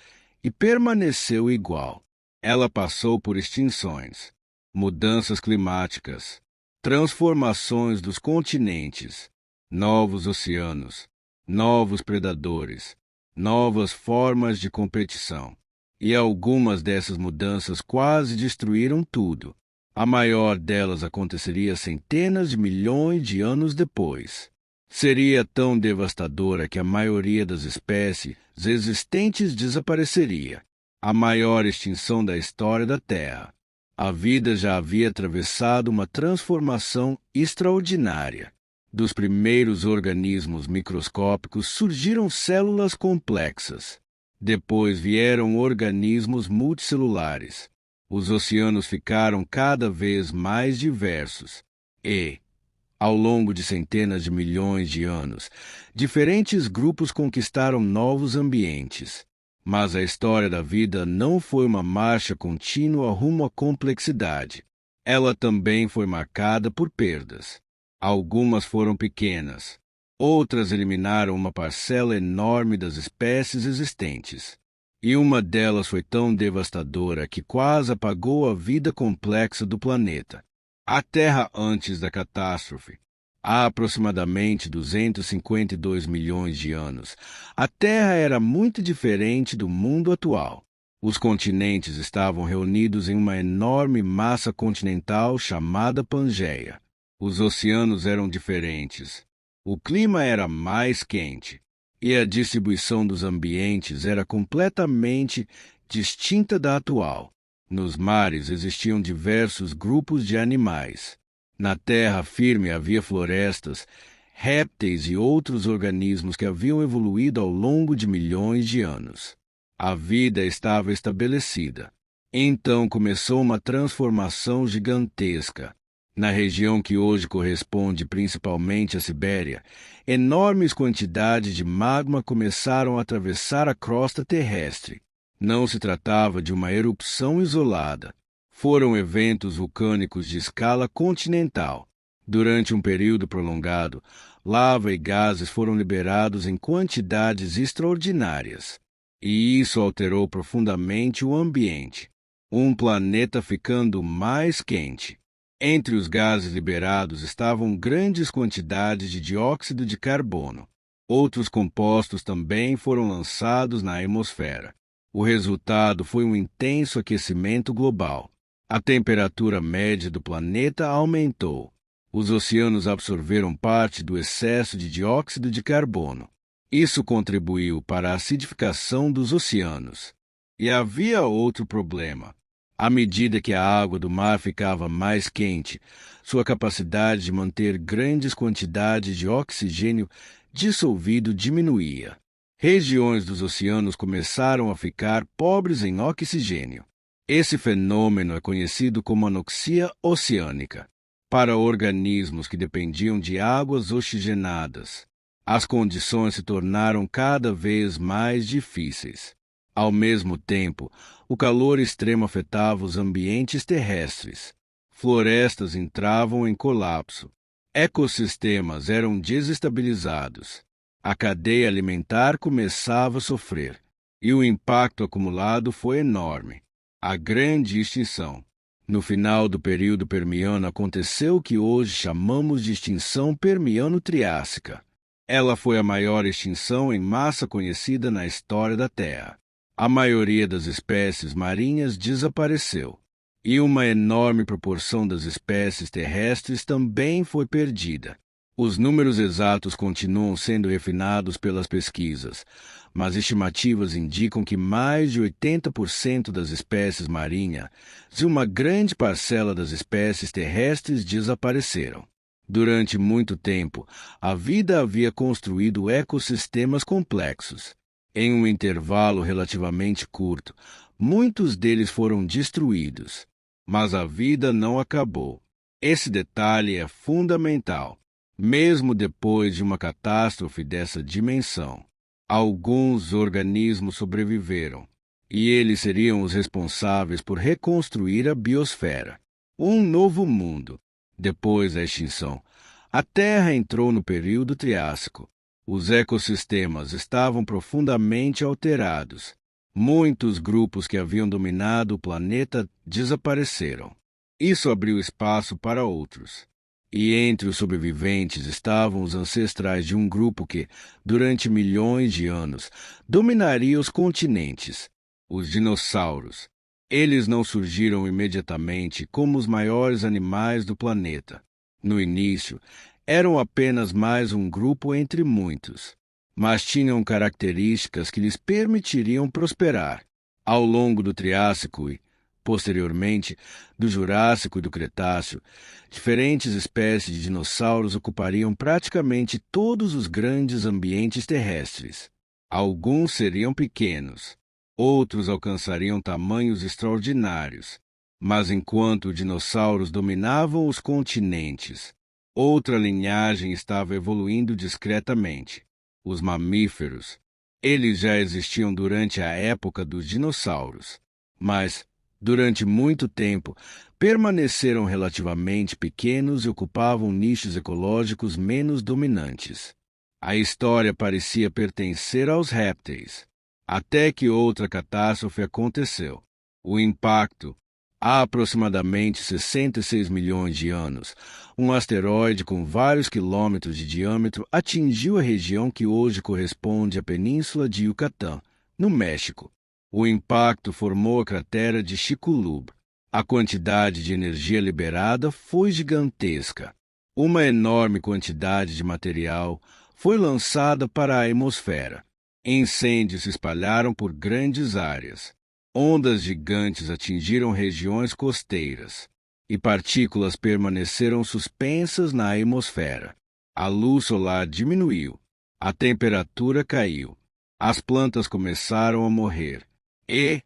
e permaneceu igual. Ela passou por extinções, mudanças climáticas, transformações dos continentes, novos oceanos, novos predadores, novas formas de competição. E algumas dessas mudanças quase destruíram tudo. A maior delas aconteceria centenas de milhões de anos depois. Seria tão devastadora que a maioria das espécies existentes desapareceria. A maior extinção da história da Terra. A vida já havia atravessado uma transformação extraordinária. Dos primeiros organismos microscópicos surgiram células complexas. Depois vieram organismos multicelulares. Os oceanos ficaram cada vez mais diversos e, ao longo de centenas de milhões de anos, diferentes grupos conquistaram novos ambientes. Mas a história da vida não foi uma marcha contínua rumo à complexidade. Ela também foi marcada por perdas. Algumas foram pequenas, outras eliminaram uma parcela enorme das espécies existentes. E uma delas foi tão devastadora que quase apagou a vida complexa do planeta. A Terra antes da catástrofe. Há aproximadamente 252 milhões de anos, a Terra era muito diferente do mundo atual. Os continentes estavam reunidos em uma enorme massa continental chamada Pangeia. Os oceanos eram diferentes. O clima era mais quente. E a distribuição dos ambientes era completamente distinta da atual. Nos mares existiam diversos grupos de animais. Na terra firme havia florestas, répteis e outros organismos que haviam evoluído ao longo de milhões de anos. A vida estava estabelecida. Então começou uma transformação gigantesca. Na região que hoje corresponde principalmente à Sibéria, enormes quantidades de magma começaram a atravessar a crosta terrestre. Não se tratava de uma erupção isolada. Foram eventos vulcânicos de escala continental. Durante um período prolongado, lava e gases foram liberados em quantidades extraordinárias. E isso alterou profundamente o ambiente. Um planeta ficando mais quente. Entre os gases liberados estavam grandes quantidades de dióxido de carbono. Outros compostos também foram lançados na atmosfera. O resultado foi um intenso aquecimento global. A temperatura média do planeta aumentou. Os oceanos absorveram parte do excesso de dióxido de carbono. Isso contribuiu para a acidificação dos oceanos. E havia outro problema. À medida que a água do mar ficava mais quente, sua capacidade de manter grandes quantidades de oxigênio dissolvido diminuía. Regiões dos oceanos começaram a ficar pobres em oxigênio. Esse fenômeno é conhecido como anoxia oceânica. Para organismos que dependiam de águas oxigenadas, as condições se tornaram cada vez mais difíceis. Ao mesmo tempo, o calor extremo afetava os ambientes terrestres. Florestas entravam em colapso. Ecossistemas eram desestabilizados. A cadeia alimentar começava a sofrer. E o impacto acumulado foi enorme. A grande extinção. No final do período Permiano aconteceu o que hoje chamamos de extinção Permiano-Triássica. Ela foi a maior extinção em massa conhecida na história da Terra. A maioria das espécies marinhas desapareceu, e uma enorme proporção das espécies terrestres também foi perdida. Os números exatos continuam sendo refinados pelas pesquisas, mas estimativas indicam que mais de 80% das espécies marinhas e uma grande parcela das espécies terrestres desapareceram. Durante muito tempo, a vida havia construído ecossistemas complexos. Em um intervalo relativamente curto, muitos deles foram destruídos. Mas a vida não acabou. Esse detalhe é fundamental. Mesmo depois de uma catástrofe dessa dimensão, alguns organismos sobreviveram, e eles seriam os responsáveis por reconstruir a biosfera. Um novo mundo. Depois da extinção, a Terra entrou no período Triássico. Os ecossistemas estavam profundamente alterados. Muitos grupos que haviam dominado o planeta desapareceram. Isso abriu espaço para outros. E entre os sobreviventes estavam os ancestrais de um grupo que, durante milhões de anos, dominaria os continentes, os dinossauros. Eles não surgiram imediatamente como os maiores animais do planeta. No início, eram apenas mais um grupo entre muitos, mas tinham características que lhes permitiriam prosperar. Ao longo do Triássico e, posteriormente, do Jurássico e do Cretáceo, diferentes espécies de dinossauros ocupariam praticamente todos os grandes ambientes terrestres. Alguns seriam pequenos, outros alcançariam tamanhos extraordinários. Mas enquanto os dinossauros dominavam os continentes, outra linhagem estava evoluindo discretamente. Os mamíferos. Eles já existiam durante a época dos dinossauros, mas, durante muito tempo, permaneceram relativamente pequenos e ocupavam nichos ecológicos menos dominantes. A história parecia pertencer aos répteis, até que outra catástrofe aconteceu. O impacto. Há aproximadamente 66 milhões de anos, um asteroide com vários quilômetros de diâmetro atingiu a região que hoje corresponde à Península de Yucatán, no México. O impacto formou a cratera de Chicxulub. A quantidade de energia liberada foi gigantesca. Uma enorme quantidade de material foi lançada para a atmosfera. Incêndios se espalharam por grandes áreas. Ondas gigantes atingiram regiões costeiras, e partículas permaneceram suspensas na atmosfera. A luz solar diminuiu, a temperatura caiu, as plantas começaram a morrer, e,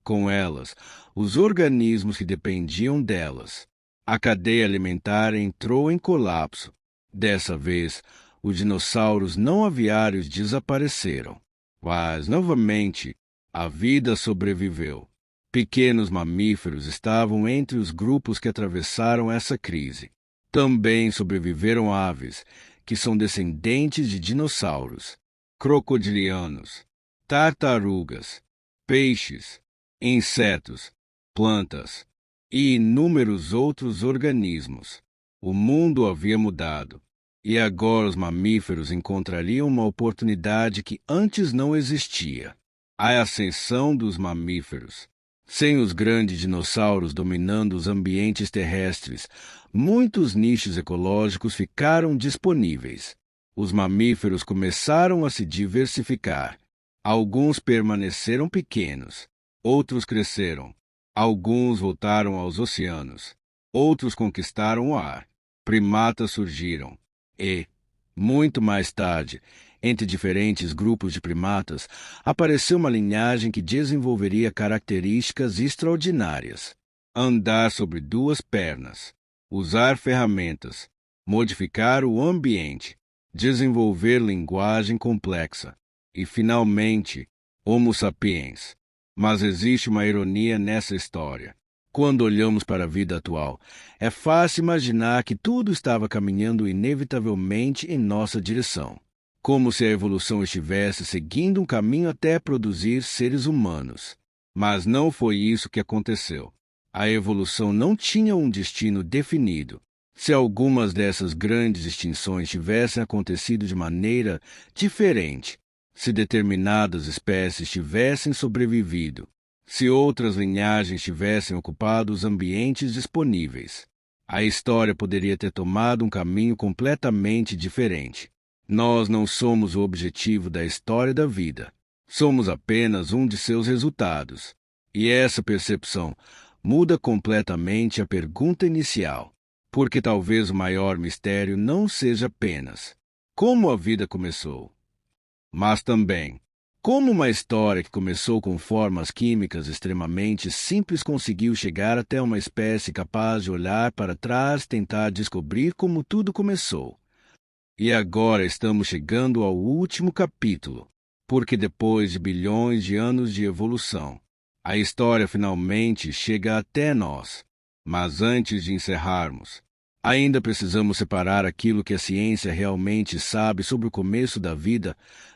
com elas, os organismos que dependiam delas. A cadeia alimentar entrou em colapso. Dessa vez, os dinossauros não aviários desapareceram, mas, novamente, a vida sobreviveu. Pequenos mamíferos estavam entre os grupos que atravessaram essa crise. Também sobreviveram aves, que são descendentes de dinossauros, crocodilianos, tartarugas, peixes, insetos, plantas e inúmeros outros organismos. O mundo havia mudado, e agora os mamíferos encontrariam uma oportunidade que antes não existia. A ascensão dos mamíferos. Sem os grandes dinossauros dominando os ambientes terrestres, muitos nichos ecológicos ficaram disponíveis. Os mamíferos começaram a se diversificar. Alguns permaneceram pequenos, outros cresceram. Alguns voltaram aos oceanos, outros conquistaram o ar. Primatas surgiram. E, muito mais tarde, entre diferentes grupos de primatas, apareceu uma linhagem que desenvolveria características extraordinárias. Andar sobre duas pernas, usar ferramentas, modificar o ambiente, desenvolver linguagem complexa e, finalmente, Homo sapiens. Mas existe uma ironia nessa história. Quando olhamos para a vida atual, é fácil imaginar que tudo estava caminhando inevitavelmente em nossa direção, como se a evolução estivesse seguindo um caminho até produzir seres humanos. Mas não foi isso que aconteceu. A evolução não tinha um destino definido. Se algumas dessas grandes extinções tivessem acontecido de maneira diferente, se determinadas espécies tivessem sobrevivido, se outras linhagens tivessem ocupado os ambientes disponíveis, a história poderia ter tomado um caminho completamente diferente. Nós não somos o objetivo da história da vida. Somos apenas um de seus resultados. E essa percepção muda completamente a pergunta inicial, porque talvez o maior mistério não seja apenas como a vida começou, mas também como uma história que começou com formas químicas extremamente simples conseguiu chegar até uma espécie capaz de olhar para trás e tentar descobrir como tudo começou. E agora estamos chegando ao último capítulo, porque depois de bilhões de anos de evolução, a história finalmente chega até nós. Mas antes de encerrarmos, ainda precisamos separar aquilo que a ciência realmente sabe sobre o começo da vida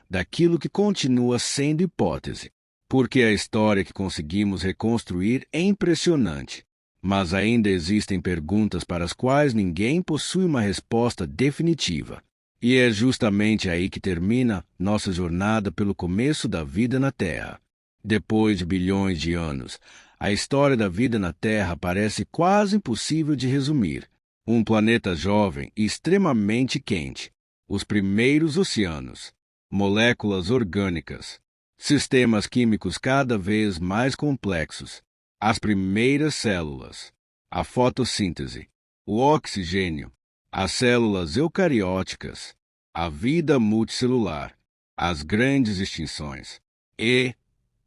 daquilo que continua sendo hipótese. Porque a história que conseguimos reconstruir é impressionante, mas ainda existem perguntas para as quais ninguém possui uma resposta definitiva. E é justamente aí que termina nossa jornada pelo começo da vida na Terra. Depois de bilhões de anos, a história da vida na Terra parece quase impossível de resumir. Um planeta jovem e extremamente quente, os primeiros oceanos, moléculas orgânicas, sistemas químicos cada vez mais complexos, as primeiras células, a fotossíntese, o oxigênio, as células eucarióticas, a vida multicelular, as grandes extinções e,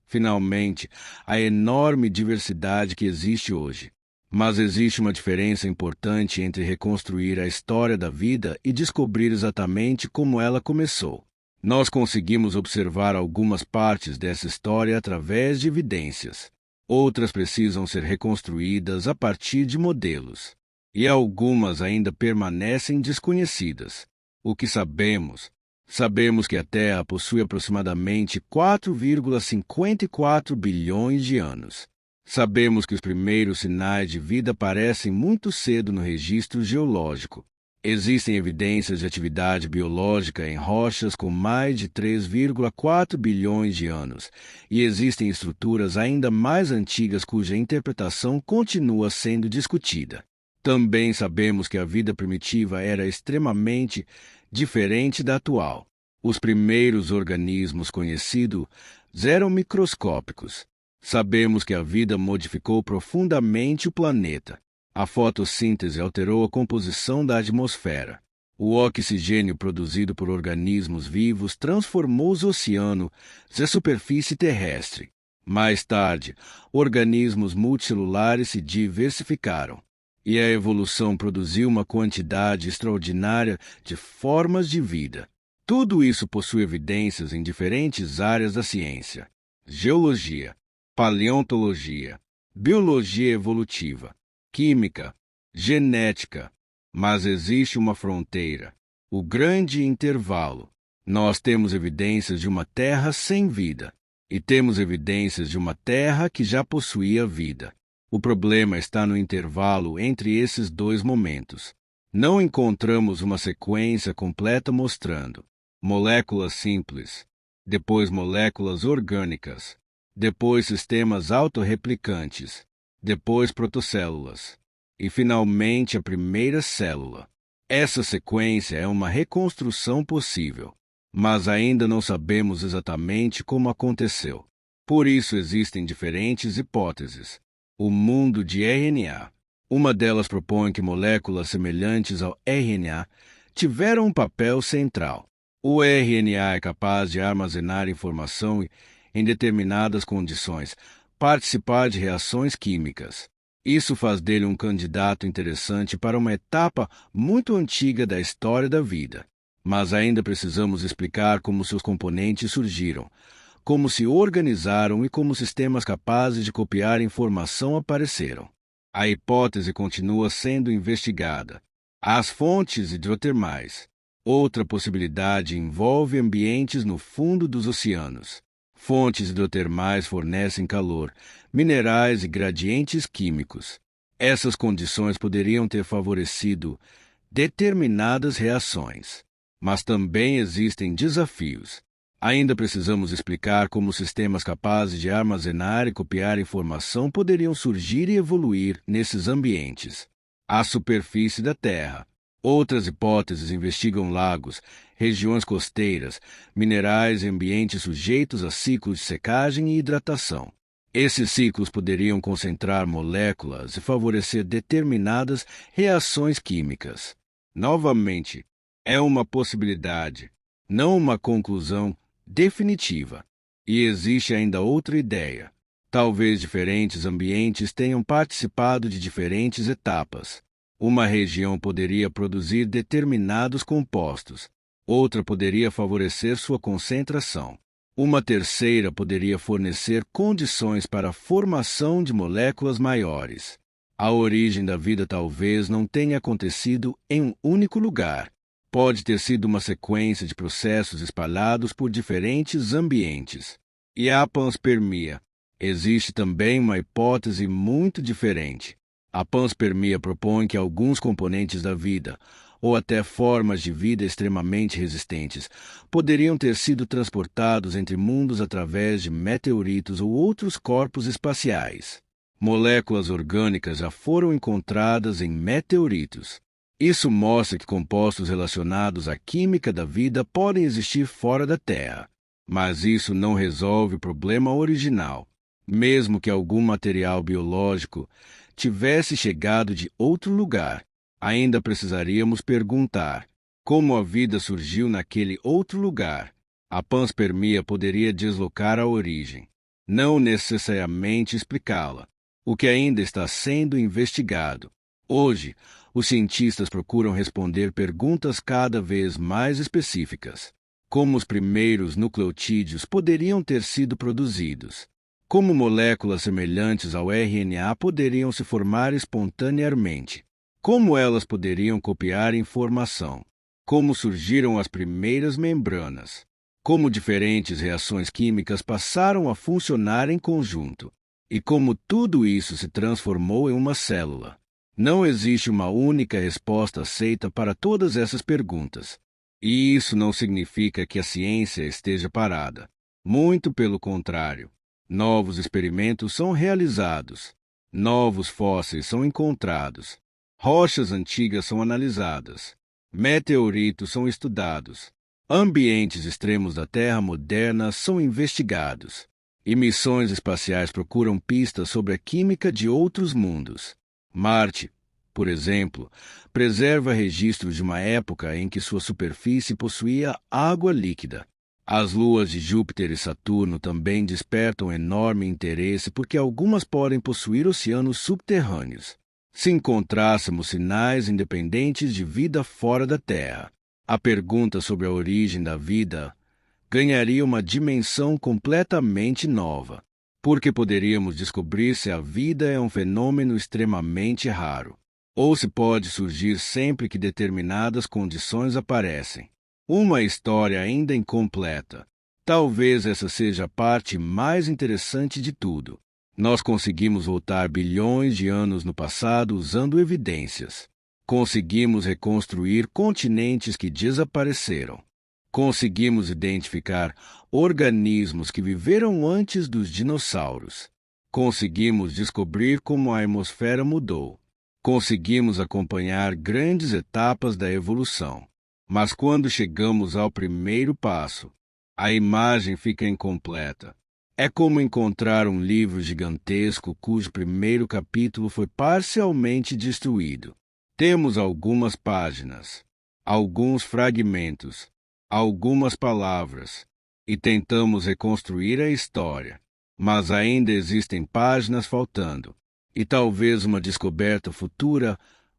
finalmente, a enorme diversidade que existe hoje. Mas existe uma diferença importante entre reconstruir a história da vida e descobrir exatamente como ela começou. Nós conseguimos observar algumas partes dessa história através de evidências. Outras precisam ser reconstruídas a partir de modelos. E algumas ainda permanecem desconhecidas. O que sabemos? Sabemos que a Terra possui aproximadamente 4,54 bilhões de anos. Sabemos que os primeiros sinais de vida aparecem muito cedo no registro geológico. Existem evidências de atividade biológica em rochas com mais de 3,4 bilhões de anos, e existem estruturas ainda mais antigas cuja interpretação continua sendo discutida. Também sabemos que a vida primitiva era extremamente diferente da atual. Os primeiros organismos conhecidos eram microscópicos. Sabemos que a vida modificou profundamente o planeta. A fotossíntese alterou a composição da atmosfera. O oxigênio produzido por organismos vivos transformou os oceanos e a superfície terrestre. Mais tarde, organismos multicelulares se diversificaram. E a evolução produziu uma quantidade extraordinária de formas de vida. Tudo isso possui evidências em diferentes áreas da ciência: geologia, paleontologia, biologia evolutiva, química, genética. Mas existe uma fronteira, o grande intervalo. Nós temos evidências de uma Terra sem vida, e temos evidências de uma Terra que já possuía vida. O problema está no intervalo entre esses dois momentos. Não encontramos uma sequência completa mostrando moléculas simples, depois moléculas orgânicas, depois sistemas autorreplicantes, depois protocélulas, e finalmente a primeira célula. Essa sequência é uma reconstrução possível, mas ainda não sabemos exatamente como aconteceu. Por isso existem diferentes hipóteses. O mundo de RNA. Uma delas propõe que moléculas semelhantes ao RNA tiveram um papel central. O RNA é capaz de armazenar informação em determinadas condições, participar de reações químicas. Isso faz dele um candidato interessante para uma etapa muito antiga da história da vida. Mas ainda precisamos explicar como seus componentes surgiram, como se organizaram e como sistemas capazes de copiar informação apareceram. A hipótese continua sendo investigada. As fontes hidrotermais. Outra possibilidade envolve ambientes no fundo dos oceanos. Fontes hidrotermais fornecem calor, minerais e gradientes químicos. Essas condições poderiam ter favorecido determinadas reações. Mas também existem desafios. Ainda precisamos explicar como sistemas capazes de armazenar e copiar informação poderiam surgir e evoluir nesses ambientes. A superfície da Terra. Outras hipóteses investigam lagos, regiões costeiras, minerais e ambientes sujeitos a ciclos de secagem e hidratação. Esses ciclos poderiam concentrar moléculas e favorecer determinadas reações químicas. Novamente, é uma possibilidade, não uma conclusão definitiva. E existe ainda outra ideia. Talvez diferentes ambientes tenham participado de diferentes etapas. Uma região poderia produzir determinados compostos, outra poderia favorecer sua concentração. Uma terceira poderia fornecer condições para a formação de moléculas maiores. A origem da vida talvez não tenha acontecido em um único lugar. Pode ter sido uma sequência de processos espalhados por diferentes ambientes. E a panspermia. Existe também uma hipótese muito diferente. A panspermia propõe que alguns componentes da vida, ou até formas de vida extremamente resistentes, poderiam ter sido transportados entre mundos através de meteoritos ou outros corpos espaciais. Moléculas orgânicas já foram encontradas em meteoritos. Isso mostra que compostos relacionados à química da vida podem existir fora da Terra. Mas isso não resolve o problema original. Mesmo que algum material biológico tivesse chegado de outro lugar, ainda precisaríamos perguntar como a vida surgiu naquele outro lugar. A panspermia poderia deslocar a origem, não necessariamente explicá-la, o que ainda está sendo investigado. Hoje, os cientistas procuram responder perguntas cada vez mais específicas. Como os primeiros nucleotídeos poderiam ter sido produzidos? Como moléculas semelhantes ao RNA poderiam se formar espontaneamente? Como elas poderiam copiar informação? Como surgiram as primeiras membranas? Como diferentes reações químicas passaram a funcionar em conjunto? E como tudo isso se transformou em uma célula? Não existe uma única resposta aceita para todas essas perguntas. E isso não significa que a ciência esteja parada. Muito pelo contrário. Novos experimentos são realizados. Novos fósseis são encontrados. Rochas antigas são analisadas. Meteoritos são estudados. Ambientes extremos da Terra moderna são investigados. E missões espaciais procuram pistas sobre a química de outros mundos. Marte, por exemplo, preserva registros de uma época em que sua superfície possuía água líquida. As luas de Júpiter e Saturno também despertam enorme interesse porque algumas podem possuir oceanos subterrâneos. Se encontrássemos sinais independentes de vida fora da Terra, a pergunta sobre a origem da vida ganharia uma dimensão completamente nova, porque poderíamos descobrir se a vida é um fenômeno extremamente raro, ou se pode surgir sempre que determinadas condições aparecem. Uma história ainda incompleta. Talvez essa seja a parte mais interessante de tudo. Nós conseguimos voltar bilhões de anos no passado usando evidências. Conseguimos reconstruir continentes que desapareceram. Conseguimos identificar organismos que viveram antes dos dinossauros. Conseguimos descobrir como a atmosfera mudou. Conseguimos acompanhar grandes etapas da evolução. Mas quando chegamos ao primeiro passo, a imagem fica incompleta. É como encontrar um livro gigantesco cujo primeiro capítulo foi parcialmente destruído. Temos algumas páginas, alguns fragmentos, algumas palavras, e tentamos reconstruir a história. Mas ainda existem páginas faltando, e talvez uma descoberta futura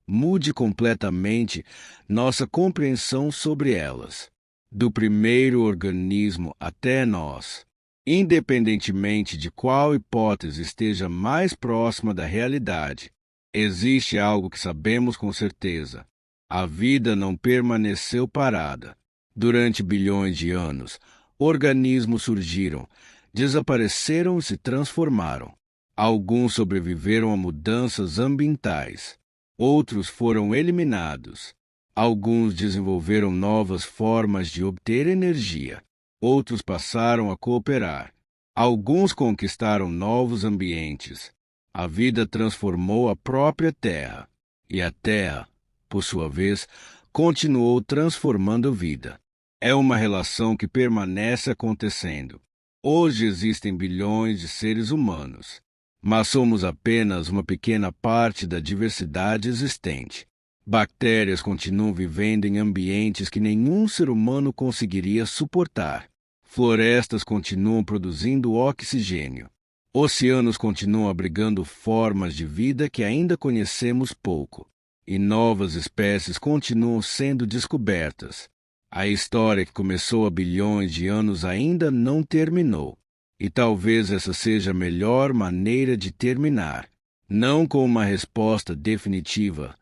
mude completamente nossa compreensão sobre elas, do primeiro organismo até nós. Independentemente de qual hipótese esteja mais próxima da realidade, existe algo que sabemos com certeza. A vida não permaneceu parada. Durante bilhões de anos, organismos surgiram, desapareceram e se transformaram. Alguns sobreviveram a mudanças ambientais. Outros foram eliminados. Alguns desenvolveram novas formas de obter energia. Outros passaram a cooperar. Alguns conquistaram novos ambientes. A vida transformou a própria Terra. E a Terra, por sua vez, continuou transformando a vida. É uma relação que permanece acontecendo. Hoje existem bilhões de seres humanos, mas somos apenas uma pequena parte da diversidade existente. Bactérias continuam vivendo em ambientes que nenhum ser humano conseguiria suportar. Florestas continuam produzindo oxigênio. Oceanos continuam abrigando formas de vida que ainda conhecemos pouco. E novas espécies continuam sendo descobertas. A história que começou há bilhões de anos ainda não terminou. E talvez essa seja a melhor maneira de terminar. Não com uma resposta definitiva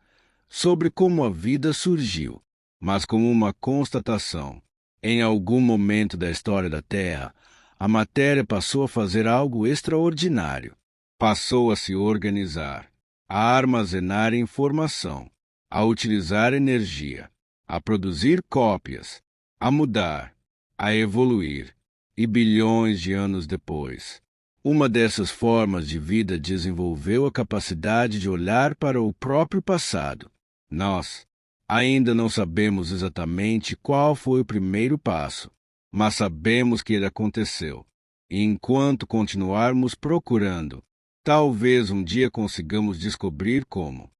sobre como a vida surgiu, mas como uma constatação. Em algum momento da história da Terra, a matéria passou a fazer algo extraordinário. Passou a se organizar, a armazenar informação, a utilizar energia, a produzir cópias, a mudar, a evoluir. E bilhões de anos depois, uma dessas formas de vida desenvolveu a capacidade de olhar para o próprio passado. Nós ainda não sabemos exatamente qual foi o primeiro passo, mas sabemos que ele aconteceu. E enquanto continuarmos procurando, talvez um dia consigamos descobrir como.